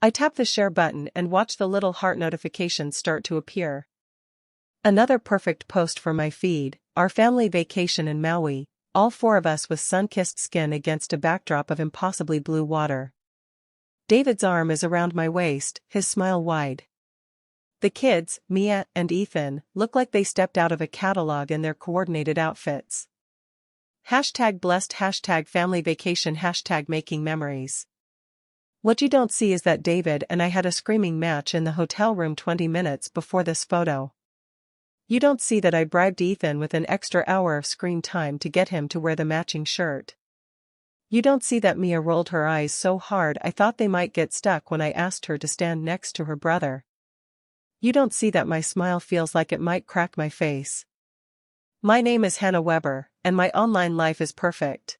I tap the share button and watch the little heart notifications start to appear. Another perfect post for my feed, our family vacation in Maui, all four of us with sun-kissed skin against a backdrop of impossibly blue water. David's arm is around my waist, his smile wide. The kids, Mia and Ethan, look like they stepped out of a catalog in their coordinated outfits. #blessed, #family vacation, #making memories. What you don't see is that David and I had a screaming match in the hotel room 20 minutes before this photo. You don't see that I bribed Ethan with an extra hour of screen time to get him to wear the matching shirt. You don't see that Mia rolled her eyes so hard I thought they might get stuck when I asked her to stand next to her brother. You don't see that my smile feels like it might crack my face. My name is Hannah Weber, and my online life is perfect.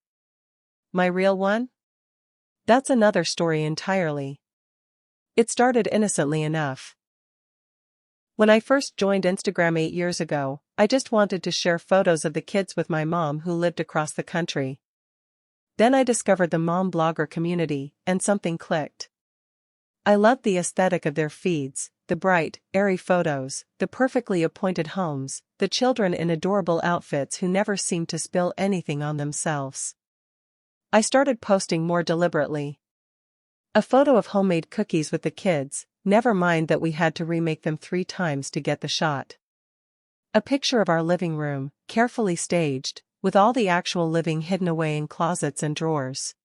My real one? That's another story entirely. It started innocently enough. When I first joined Instagram 8 years ago, I just wanted to share photos of the kids with my mom who lived across the country. Then I discovered the mom blogger community, and something clicked. I loved the aesthetic of their feeds, the bright, airy photos, the perfectly appointed homes, the children in adorable outfits who never seemed to spill anything on themselves. I started posting more deliberately. A photo of homemade cookies with the kids, never mind that we had to remake them 3 times to get the shot. A picture of our living room, carefully staged, with all the actual living hidden away in closets and drawers.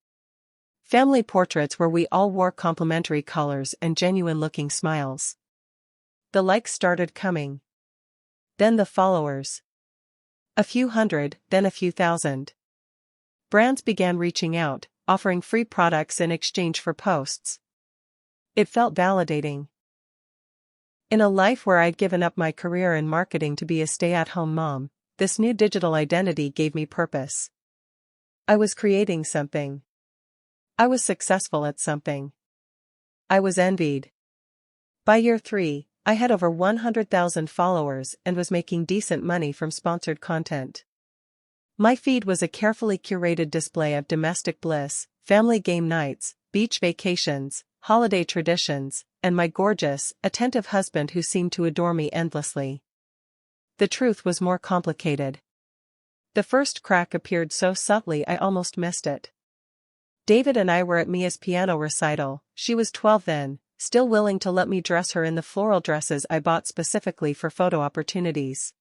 Family portraits where we all wore complementary colors and genuine-looking smiles. The likes started coming. Then the followers. A few hundred, then a few thousand. Brands began reaching out, offering free products in exchange for posts. It felt validating. In a life where I'd given up my career in marketing to be a stay-at-home mom, this new digital identity gave me purpose. I was creating something. I was successful at something. I was envied. By year 3, I had over 100,000 followers and was making decent money from sponsored content. My feed was a carefully curated display of domestic bliss, family game nights, beach vacations, holiday traditions, and my gorgeous, attentive husband who seemed to adore me endlessly. The truth was more complicated. The first crack appeared so subtly I almost missed it. David and I were at Mia's piano recital. She was 12 then, still willing to let me dress her in the floral dresses I bought specifically for photo opportunities.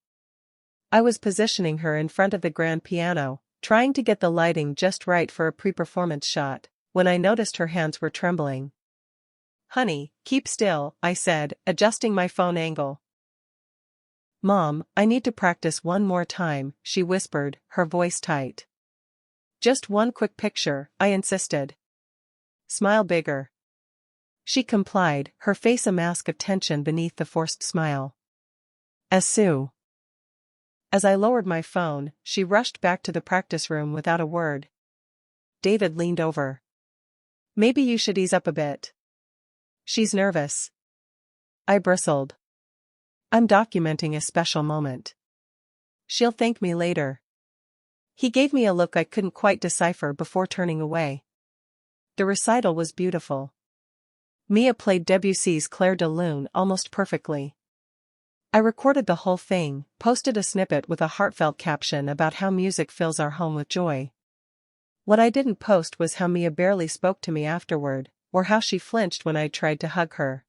I was positioning her in front of the grand piano, trying to get the lighting just right for a pre-performance shot, when I noticed her hands were trembling. "Honey, keep still," I said, adjusting my phone angle. "Mom, I need to practice one more time," she whispered, her voice tight. "Just one quick picture," I insisted. "Smile bigger." She complied, her face a mask of tension beneath the forced smile. As I lowered my phone, she rushed back to the practice room without a word. David leaned over. "Maybe you should ease up a bit. She's nervous." I bristled. "I'm documenting a special moment. She'll thank me later." He gave me a look I couldn't quite decipher before turning away. The recital was beautiful. Mia played Debussy's Clair de Lune almost perfectly. I recorded the whole thing, posted a snippet with a heartfelt caption about how music fills our home with joy. What I didn't post was how Mia barely spoke to me afterward, or how she flinched when I tried to hug her.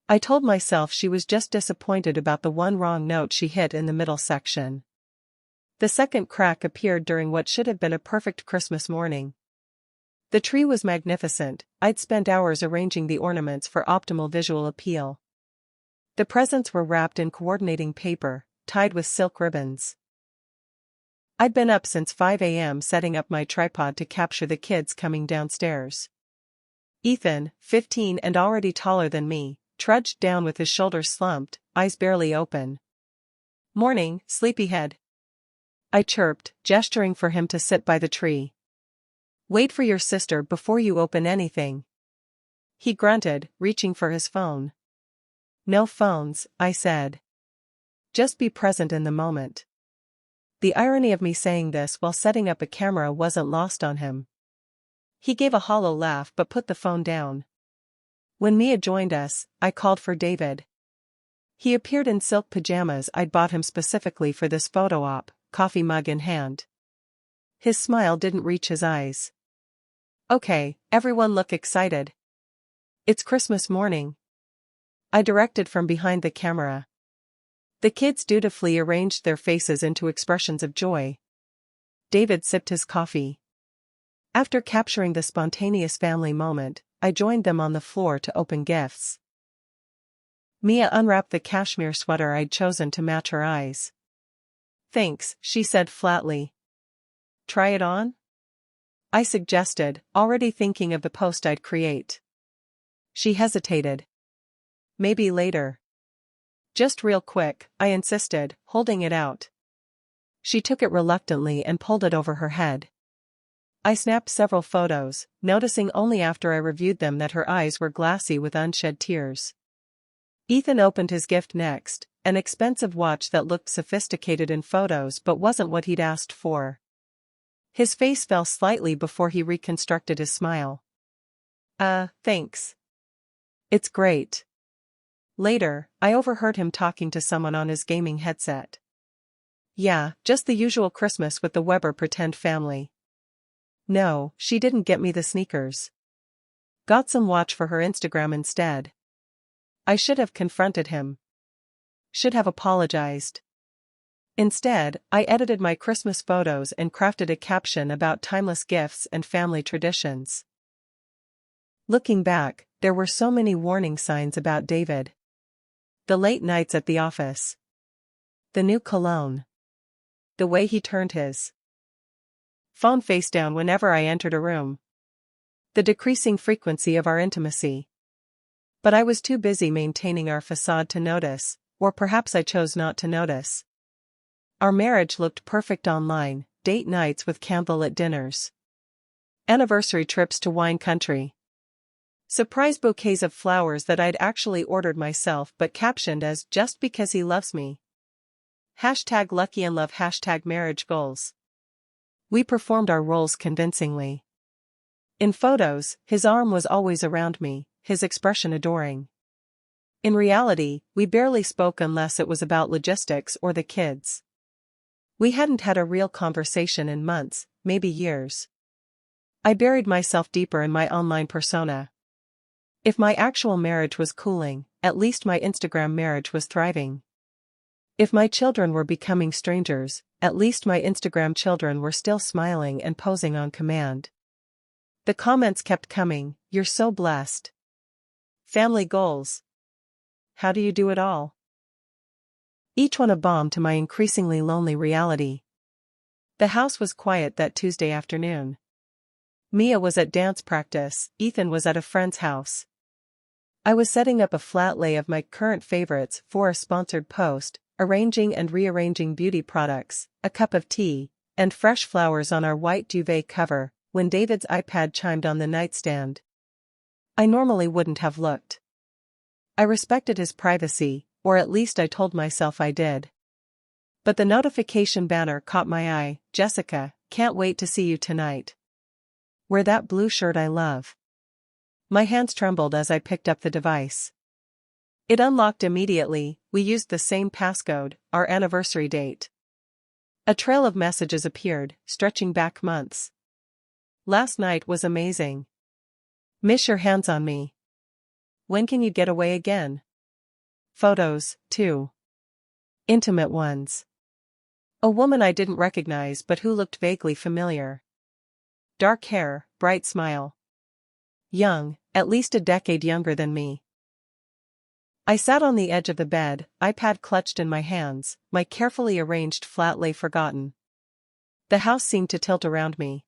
I told myself she was just disappointed about the one wrong note she hit in the middle section. The second crack appeared during what should have been a perfect Christmas morning. The tree was magnificent. I'd spent hours arranging the ornaments for optimal visual appeal. The presents were wrapped in coordinating paper, tied with silk ribbons. I'd been up since 5 a.m. setting up my tripod to capture the kids coming downstairs. Ethan, 15 and already taller than me, trudged down with his shoulders slumped, eyes barely open. "Morning, sleepyhead," I chirped, gesturing for him to sit by the tree. "Wait for your sister before you open anything." He grunted, reaching for his phone. "No phones," I said. "Just be present in the moment." The irony of me saying this while setting up a camera wasn't lost on him. He gave a hollow laugh but put the phone down. When Mia joined us, I called for David. He appeared in silk pajamas I'd bought him specifically for this photo op, coffee mug in hand. His smile didn't reach his eyes. Okay, everyone look excited. It's Christmas morning. I directed from behind the camera. The kids dutifully arranged their faces into expressions of joy. David sipped his coffee. After capturing the spontaneous family moment, I joined them on the floor to open gifts. Mia unwrapped the cashmere sweater I'd chosen to match her eyes. Thanks, she said flatly. Try it on? I suggested, already thinking of the post I'd create. She hesitated. Maybe later. Just real quick, I insisted, holding it out. She took it reluctantly and pulled it over her head. I snapped several photos, noticing only after I reviewed them that her eyes were glassy with unshed tears. Ethan opened his gift next, an expensive watch that looked sophisticated in photos but wasn't what he'd asked for. His face fell slightly before he reconstructed his smile. Thanks. It's great. Later, I overheard him talking to someone on his gaming headset. Yeah, just the usual Christmas with the Weber pretend family. No, she didn't get me the sneakers. Got some watch for her Instagram instead. I should have confronted him. Should have apologized. Instead, I edited my Christmas photos and crafted a caption about timeless gifts and family traditions. Looking back, there were so many warning signs about David. The late nights at the office. The new cologne. The way he turned his phone face down whenever I entered a room. The decreasing frequency of our intimacy. But I was too busy maintaining our facade to notice, or perhaps I chose not to notice. Our marriage looked perfect online, date nights with candlelit dinners. Anniversary trips to wine country. Surprise bouquets of flowers that I'd actually ordered myself but captioned as "just because he loves me." #LuckyInLove #marriage goals. We performed our roles convincingly. In photos, his arm was always around me, his expression adoring. In reality, we barely spoke unless it was about logistics or the kids. We hadn't had a real conversation in months, maybe years. I buried myself deeper in my online persona. If my actual marriage was cooling, at least my Instagram marriage was thriving. If my children were becoming strangers, at least my Instagram children were still smiling and posing on command. The comments kept coming, "You're so blessed." Family goals. How do you do it all? Each one a balm to my increasingly lonely reality. The house was quiet that Tuesday afternoon. Mia was at dance practice, Ethan was at a friend's house. I was setting up a flat lay of my current favorites for a sponsored post, arranging and rearranging beauty products, a cup of tea, and fresh flowers on our white duvet cover, when David's iPad chimed on the nightstand. I normally wouldn't have looked. I respected his privacy, or at least I told myself I did. But the notification banner caught my eye. "Jessica, can't wait to see you tonight. Wear that blue shirt I love." My hands trembled as I picked up the device. It unlocked immediately. We used the same passcode, our anniversary date. A trail of messages appeared, stretching back months. "Last night was amazing. Miss your hands on me. When can you get away again?" Photos, too. Intimate ones. A woman I didn't recognize but who looked vaguely familiar. Dark hair, bright smile. Young, at least a decade younger than me. I sat on the edge of the bed, iPad clutched in my hands, my carefully arranged flat lay forgotten. The house seemed to tilt around me.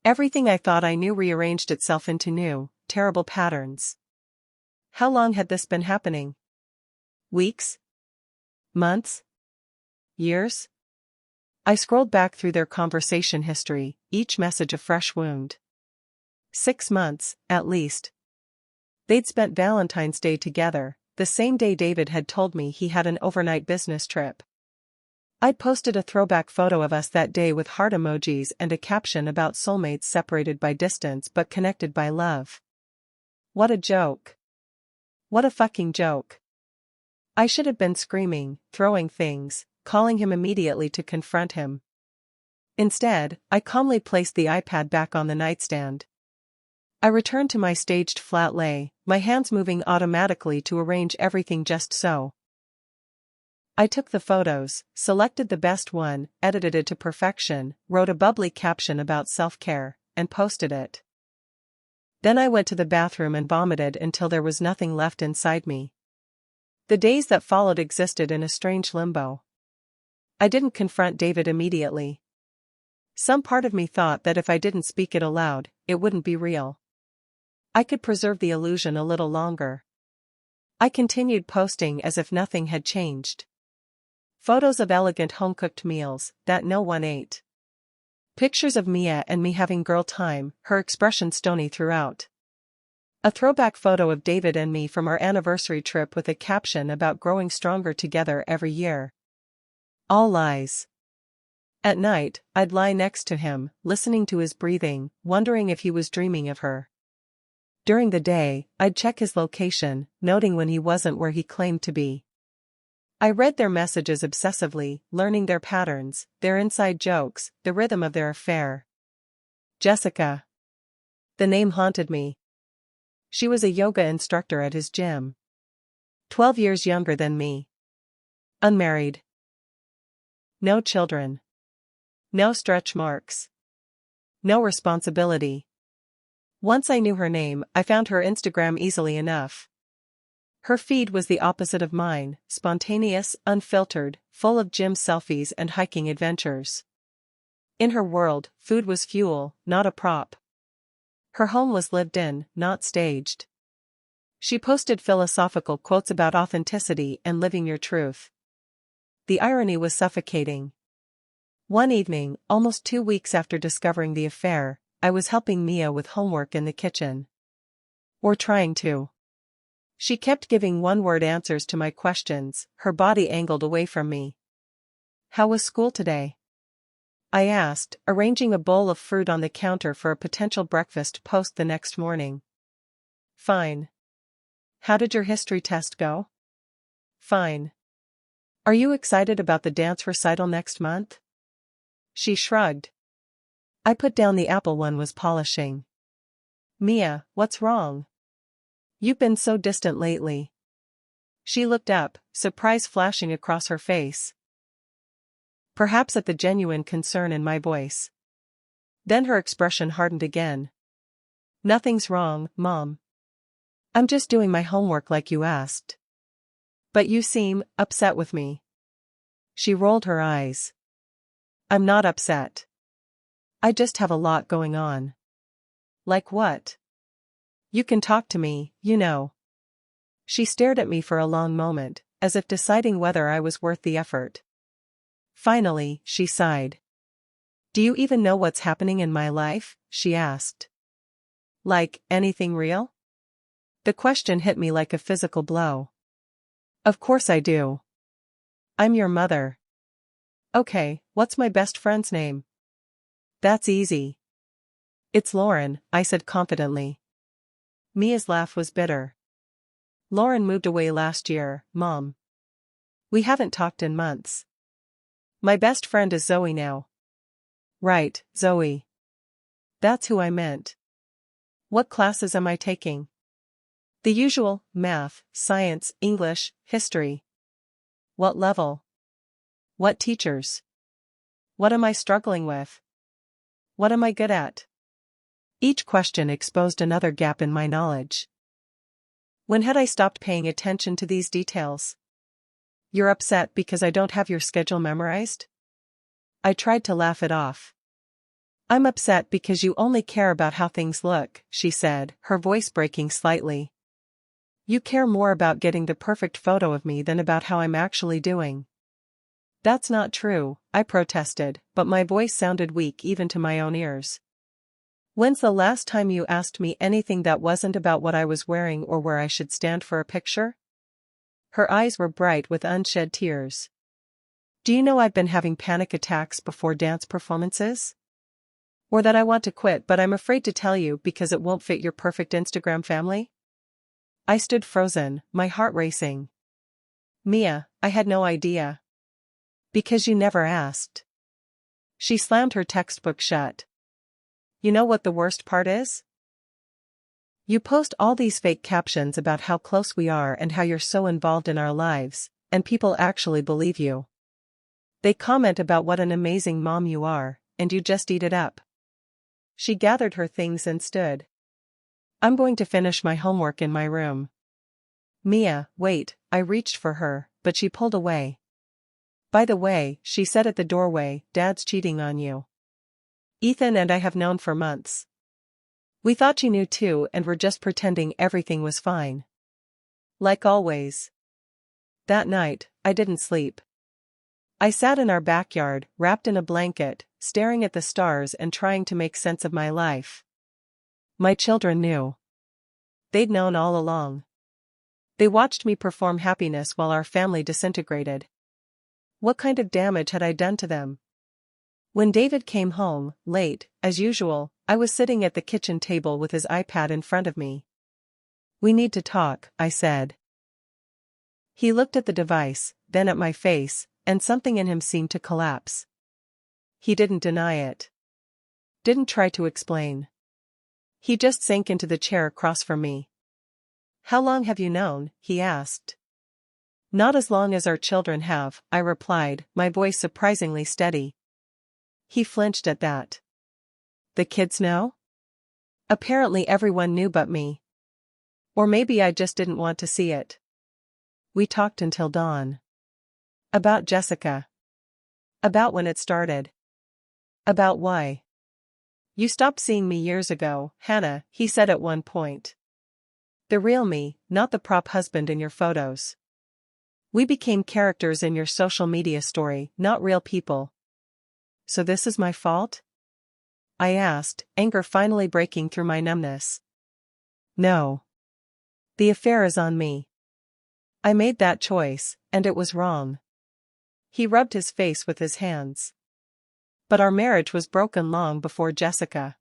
Everything I thought I knew rearranged itself into new, terrible patterns. How long had this been happening? Weeks? Months? Years? I scrolled back through their conversation history, each message a fresh wound. 6 months, at least. They'd spent Valentine's Day together, the same day David had told me he had an overnight business trip. I'd posted a throwback photo of us that day with heart emojis and a caption about soulmates separated by distance but connected by love. What a joke. What a fucking joke. I should have been screaming, throwing things, calling him immediately to confront him. Instead, I calmly placed the iPad back on the nightstand. I returned to my staged flat lay, my hands moving automatically to arrange everything just so. I took the photos, selected the best one, edited it to perfection, wrote a bubbly caption about self-care, and posted it. Then I went to the bathroom and vomited until there was nothing left inside me. The days that followed existed in a strange limbo. I didn't confront David immediately. Some part of me thought that if I didn't speak it aloud, it wouldn't be real. I could preserve the illusion a little longer. I continued posting as if nothing had changed. Photos of elegant home-cooked meals that no one ate. Pictures of Mia and me having girl time, her expression stony throughout. A throwback photo of David and me from our anniversary trip with a caption about growing stronger together every year. All lies. At night, I'd lie next to him, listening to his breathing, wondering if he was dreaming of her. During the day, I'd check his location, noting when he wasn't where he claimed to be. I read their messages obsessively, learning their patterns, their inside jokes, the rhythm of their affair. Jessica. The name haunted me. She was a yoga instructor at his gym. 12 years younger than me. Unmarried. No children. No stretch marks. No responsibility. Once I knew her name, I found her Instagram easily enough. Her feed was the opposite of mine, spontaneous, unfiltered, full of gym selfies and hiking adventures. In her world, food was fuel, not a prop. Her home was lived in, not staged. She posted philosophical quotes about authenticity and living your truth. The irony was suffocating. One evening, almost 2 weeks after discovering the affair, I was helping Mia with homework in the kitchen. Or trying to. She kept giving one-word answers to my questions, her body angled away from me. How was school today? I asked, arranging a bowl of fruit on the counter for a potential breakfast post the next morning. Fine. How did your history test go? Fine. Are you excited about the dance recital next month? She shrugged. I put down the apple one was polishing. Mia, what's wrong? You've been so distant lately. She looked up, surprise flashing across her face. Perhaps at the genuine concern in my voice. Then her expression hardened again. Nothing's wrong, Mom. I'm just doing my homework like you asked. But you seem upset with me. She rolled her eyes. I'm not upset. I just have a lot going on. Like what? You can talk to me, you know. She stared at me for a long moment, as if deciding whether I was worth the effort. Finally, she sighed. Do you even know what's happening in my life? She asked. Like, anything real? The question hit me like a physical blow. Of course I do. I'm your mother. Okay, what's my best friend's name? That's easy. It's Lauren, I said confidently. Mia's laugh was bitter. Lauren moved away last year, Mom. We haven't talked in months. My best friend is Zoe now. Right, Zoe. That's who I meant. What classes am I taking? The usual, math, science, English, history. What level? What teachers? What am I struggling with? What am I good at? Each question exposed another gap in my knowledge. When had I stopped paying attention to these details? You're upset because I don't have your schedule memorized? I tried to laugh it off. I'm upset because you only care about how things look, she said, her voice breaking slightly. You care more about getting the perfect photo of me than about how I'm actually doing. That's not true, I protested, but my voice sounded weak even to my own ears. When's the last time you asked me anything that wasn't about what I was wearing or where I should stand for a picture? Her eyes were bright with unshed tears. Do you know I've been having panic attacks before dance performances? Or that I want to quit but I'm afraid to tell you because it won't fit your perfect Instagram family? I stood frozen, my heart racing. Mia, I had no idea. Because you never asked. She slammed her textbook shut. You know what the worst part is? You post all these fake captions about how close we are and how you're so involved in our lives, and people actually believe you. They comment about what an amazing mom you are, and you just eat it up. She gathered her things and stood. I'm going to finish my homework in my room. Mia, wait, I reached for her, but she pulled away. By the way, she said at the doorway, Dad's cheating on you. Ethan and I have known for months. We thought you knew too and were just pretending everything was fine. Like always. That night, I didn't sleep. I sat in our backyard, wrapped in a blanket, staring at the stars and trying to make sense of my life. My children knew. They'd known all along. They watched me perform happiness while our family disintegrated. What kind of damage had I done to them? When David came home, late, as usual, I was sitting at the kitchen table with his iPad in front of me. We need to talk, I said. He looked at the device, then at my face, and something in him seemed to collapse. He didn't deny it. Didn't try to explain. He just sank into the chair across from me. How long have you known? He asked. Not as long as our children have, I replied, my voice surprisingly steady. He flinched at that. The kids know? Apparently everyone knew but me. Or maybe I just didn't want to see it. We talked until dawn. About Jessica. About when it started. About why. You stopped seeing me years ago, Hannah, he said at one point. The real me, not the prop husband in your photos. We became characters in your social media story, not real people. So this is my fault? I asked, anger finally breaking through my numbness. No. The affair is on me. I made that choice, and it was wrong. He rubbed his face with his hands. But our marriage was broken long before Jessica.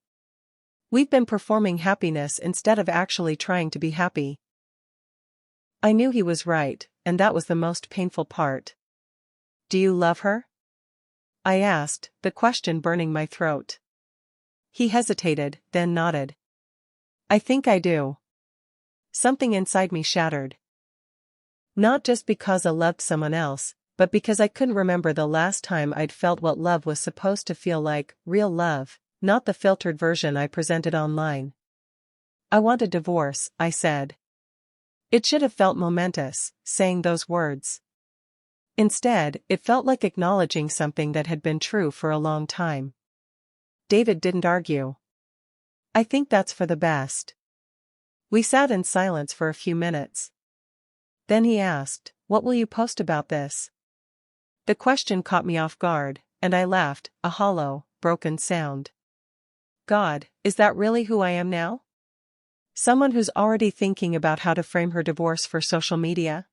We've been performing happiness instead of actually trying to be happy. I knew he was right, and that was the most painful part. Do you love her? I asked, the question burning my throat. He hesitated, then nodded. I think I do. Something inside me shattered. Not just because I loved someone else, but because I couldn't remember the last time I'd felt what love was supposed to feel like, real love, not the filtered version I presented online. I want a divorce, I said. It should have felt momentous, saying those words. Instead, it felt like acknowledging something that had been true for a long time. David didn't argue. I think that's for the best. We sat in silence for a few minutes. Then he asked, what will you post about this? The question caught me off guard, and I laughed, a hollow, broken sound. God, is that really who I am now? Someone who's already thinking about how to frame her divorce for social media?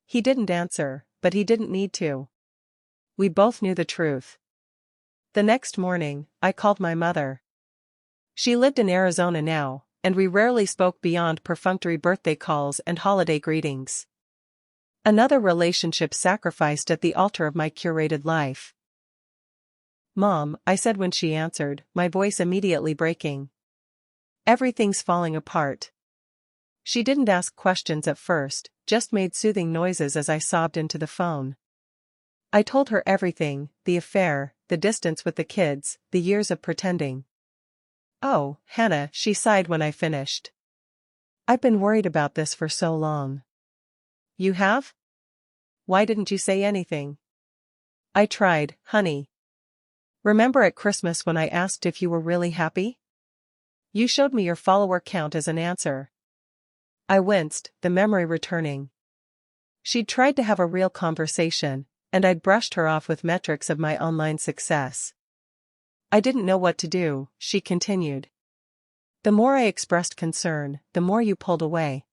He didn't answer, but he didn't need to. We both knew the truth. The next morning, I called my mother. She lived in Arizona now, and we rarely spoke beyond perfunctory birthday calls and holiday greetings. Another relationship sacrificed at the altar of my curated life. Mom, I said when she answered, my voice immediately breaking. Everything's falling apart. She didn't ask questions at first, just made soothing noises as I sobbed into the phone. I told her everything, the affair, the distance with the kids, the years of pretending. Oh, Hannah, she sighed when I finished. I've been worried about this for so long. You have? Why didn't you say anything? I tried, honey. Remember at Christmas when I asked if you were really happy? You showed me your follower count as an answer. I winced, the memory returning. She'd tried to have a real conversation, and I'd brushed her off with metrics of my online success. I didn't know what to do, she continued. The more I expressed concern, the more you pulled away.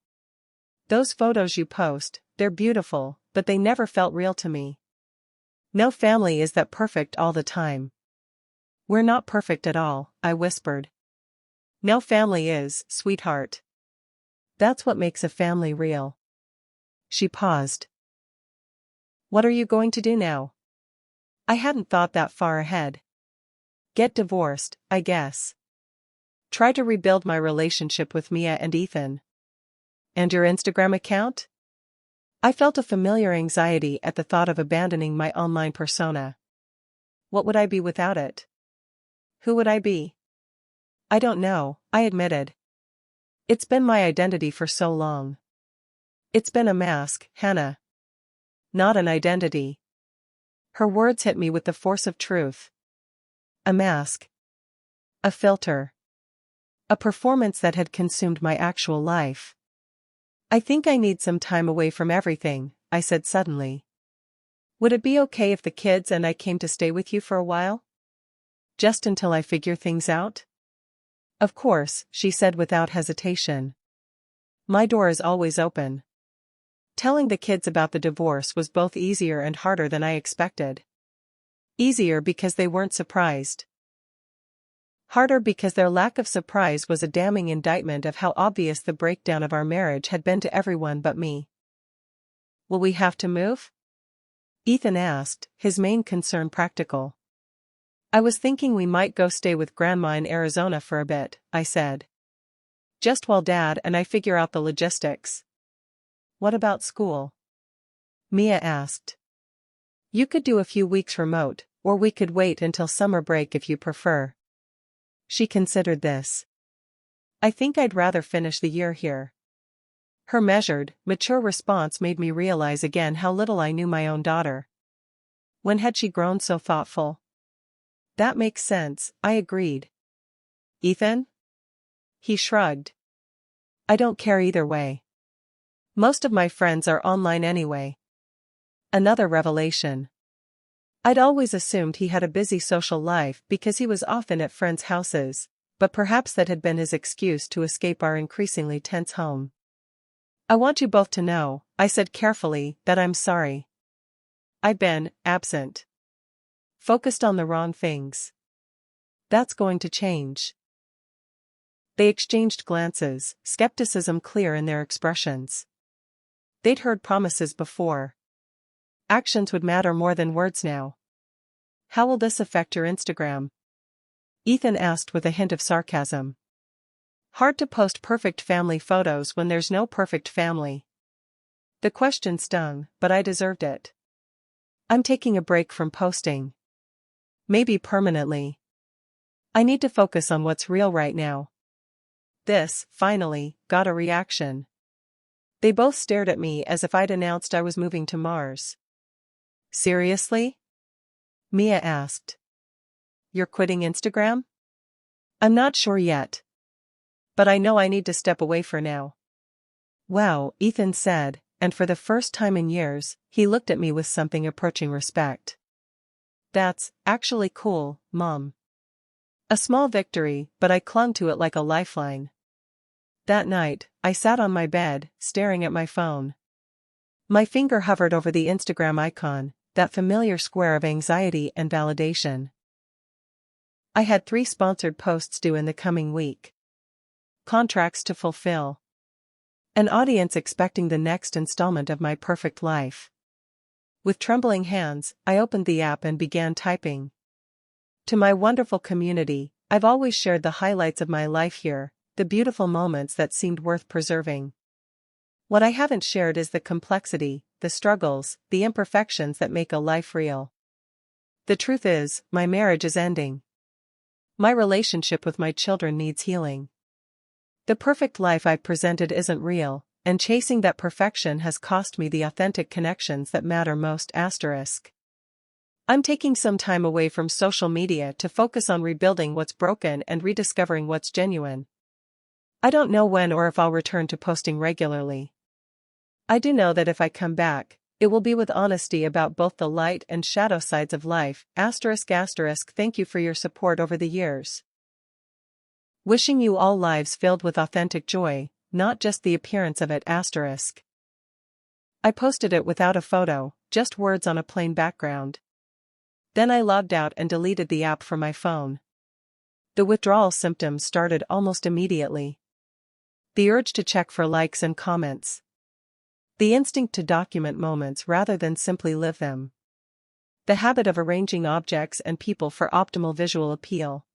Those photos you post, they're beautiful, but they never felt real to me. No family is that perfect all the time. We're not perfect at all, I whispered. No family is, sweetheart. That's what makes a family real. She paused. What are you going to do now? I hadn't thought that far ahead. Get divorced, I guess. Try to rebuild my relationship with Mia and Ethan. And your Instagram account? I felt a familiar anxiety at the thought of abandoning my online persona. What would I be without it? Who would I be? I don't know, I admitted. It's been my identity for so long. It's been a mask, Hannah. Not an identity. Her words hit me with the force of truth. A mask. A filter. A performance that had consumed my actual life. I think I need some time away from everything, I said suddenly. Would it be okay if the kids and I came to stay with you for a while? Just until I figure things out? Of course, she said without hesitation. My door is always open. Telling the kids about the divorce was both easier and harder than I expected. Easier because they weren't surprised. Harder because their lack of surprise was a damning indictment of how obvious the breakdown of our marriage had been to everyone but me. Will we have to move? Ethan asked, his main concern practical. I was thinking we might go stay with Grandma in Arizona for a bit, I said. Just while Dad and I figure out the logistics. What about school? Mia asked. You could do a few weeks remote, or we could wait until summer break if you prefer. She considered this. I think I'd rather finish the year here. Her measured, mature response made me realize again how little I knew my own daughter. When had she grown so thoughtful? That makes sense, I agreed. Ethan? He shrugged. I don't care either way. Most of my friends are online anyway. Another revelation. I'd always assumed he had a busy social life because he was often at friends' houses, but perhaps that had been his excuse to escape our increasingly tense home. I want you both to know, I said carefully, that I'm sorry. I've been absent. Focused on the wrong things. That's going to change. They exchanged glances, skepticism clear in their expressions. They'd heard promises before. Actions would matter more than words now. How will this affect your Instagram? Ethan asked with a hint of sarcasm. Hard to post perfect family photos when there's no perfect family. The question stung, but I deserved it. I'm taking a break from posting. Maybe permanently. I need to focus on what's real right now. This, finally, got a reaction. They both stared at me as if I'd announced I was moving to Mars. Seriously? Mia asked. You're quitting Instagram? I'm not sure yet. But I know I need to step away for now. Wow, Ethan said, and for the first time in years, he looked at me with something approaching respect. That's actually cool, Mom. A small victory, but I clung to it like a lifeline. That night, I sat on my bed, staring at my phone. My finger hovered over the Instagram icon, that familiar square of anxiety and validation. I had 3 sponsored posts due in the coming week. Contracts to fulfill. An audience expecting the next installment of my perfect life. With trembling hands, I opened the app and began typing. To my wonderful community, I've always shared the highlights of my life here, the beautiful moments that seemed worth preserving. What I haven't shared is the complexity, the struggles, the imperfections that make a life real. The truth is, my marriage is ending. My relationship with my children needs healing. The perfect life I presented isn't real, and chasing that perfection has cost me the authentic connections that matter most. I'm taking some time away from social media to focus on rebuilding what's broken and rediscovering what's genuine. I don't know when or if I'll return to posting regularly. I do know that if I come back, it will be with honesty about both the light and shadow sides of life. ***. Thank you for your support over the years. Wishing you all lives filled with authentic joy, not just the appearance of it. I posted it without a photo, just words on a plain background. Then I logged out and deleted the app from my phone. The withdrawal symptoms started almost immediately. The urge to check for likes and comments. The instinct to document moments rather than simply live them. The habit of arranging objects and people for optimal visual appeal.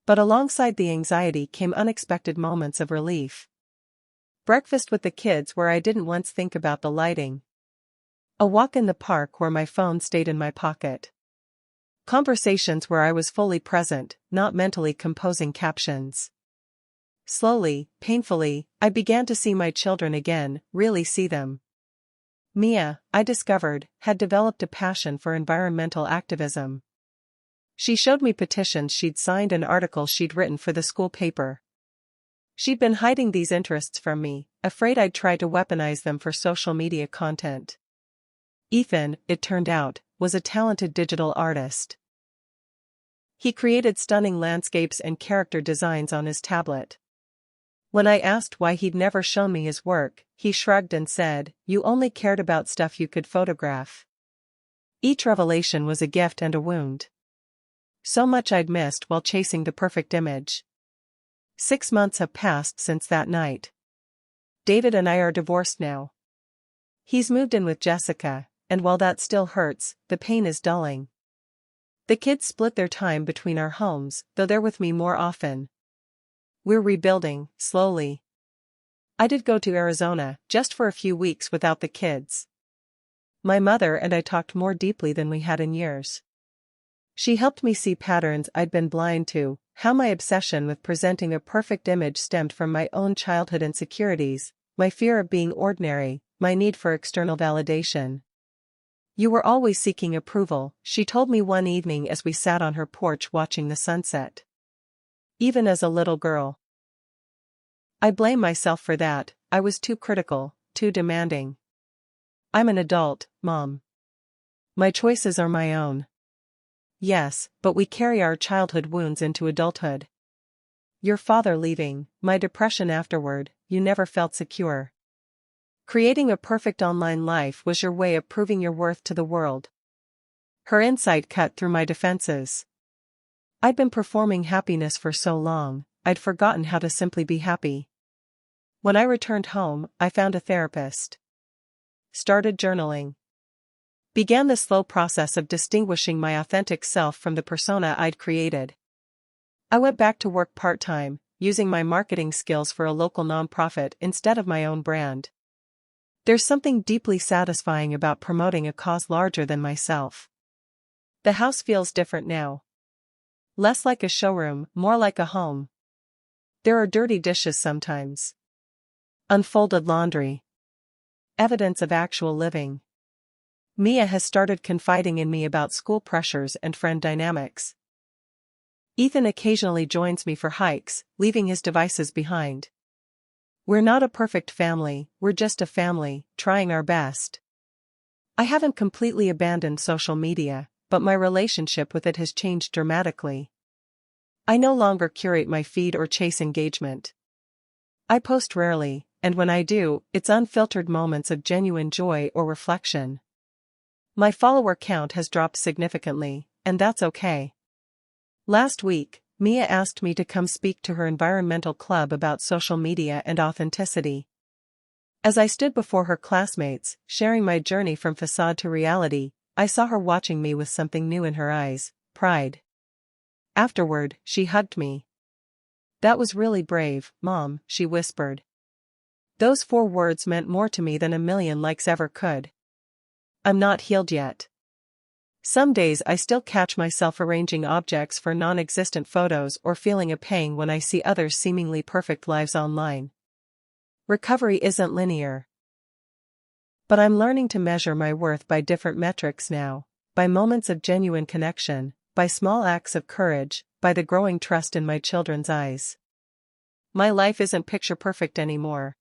But alongside the anxiety came unexpected moments of relief. Breakfast with the kids where I didn't once think about the lighting. A walk in the park where my phone stayed in my pocket. Conversations where I was fully present, not mentally composing captions. Slowly, painfully, I began to see my children again, really see them. Mia, I discovered, had developed a passion for environmental activism. She showed me petitions she'd signed and articles she'd written for the school paper. She'd been hiding these interests from me, afraid I'd try to weaponize them for social media content. Ethan, it turned out, was a talented digital artist. He created stunning landscapes and character designs on his tablet. When I asked why he'd never shown me his work, he shrugged and said, "You only cared about stuff you could photograph." Each revelation was a gift and a wound. So much I'd missed while chasing the perfect image. 6 months have passed since that night. David and I are divorced now. He's moved in with Jessica, and while that still hurts, the pain is dulling. The kids split their time between our homes, though they're with me more often. We're rebuilding, slowly. I did go to Arizona, just for a few weeks without the kids. My mother and I talked more deeply than we had in years. She helped me see patterns I'd been blind to, how my obsession with presenting a perfect image stemmed from my own childhood insecurities, my fear of being ordinary, my need for external validation. "You were always seeking approval," she told me one evening as we sat on her porch watching the sunset. Even as a little girl. I blame myself for that. I was too critical, too demanding. I'm an adult, Mom. My choices are my own. Yes, but we carry our childhood wounds into adulthood. Your father leaving, my depression afterward, you never felt secure. Creating a perfect online life was your way of proving your worth to the world. Her insight cut through my defenses. I'd been performing happiness for so long, I'd forgotten how to simply be happy. When I returned home, I found a therapist. Started journaling. Began the slow process of distinguishing my authentic self from the persona I'd created. I went back to work part-time, using my marketing skills for a local nonprofit instead of my own brand. There's something deeply satisfying about promoting a cause larger than myself. The house feels different now. Less like a showroom, more like a home. There are dirty dishes sometimes. Unfolded laundry. Evidence of actual living. Mia has started confiding in me about school pressures and friend dynamics. Ethan occasionally joins me for hikes, leaving his devices behind. We're not a perfect family, we're just a family, trying our best. I haven't completely abandoned social media, but my relationship with it has changed dramatically. I no longer curate my feed or chase engagement. I post rarely, and when I do, it's unfiltered moments of genuine joy or reflection. My follower count has dropped significantly, and that's okay. Last week, Mia asked me to come speak to her environmental club about social media and authenticity. As I stood before her classmates, sharing my journey from facade to reality, I saw her watching me with something new in her eyes, pride. Afterward, she hugged me. "That was really brave, Mom," she whispered. Those 4 words meant more to me than a million likes ever could. I'm not healed yet. Some days I still catch myself arranging objects for non-existent photos or feeling a pang when I see others' seemingly perfect lives online. Recovery isn't linear. But I'm learning to measure my worth by different metrics now, by moments of genuine connection, by small acts of courage, by the growing trust in my children's eyes. My life isn't picture perfect anymore.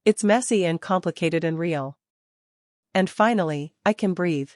It's messy and complicated and real. And finally, I can breathe.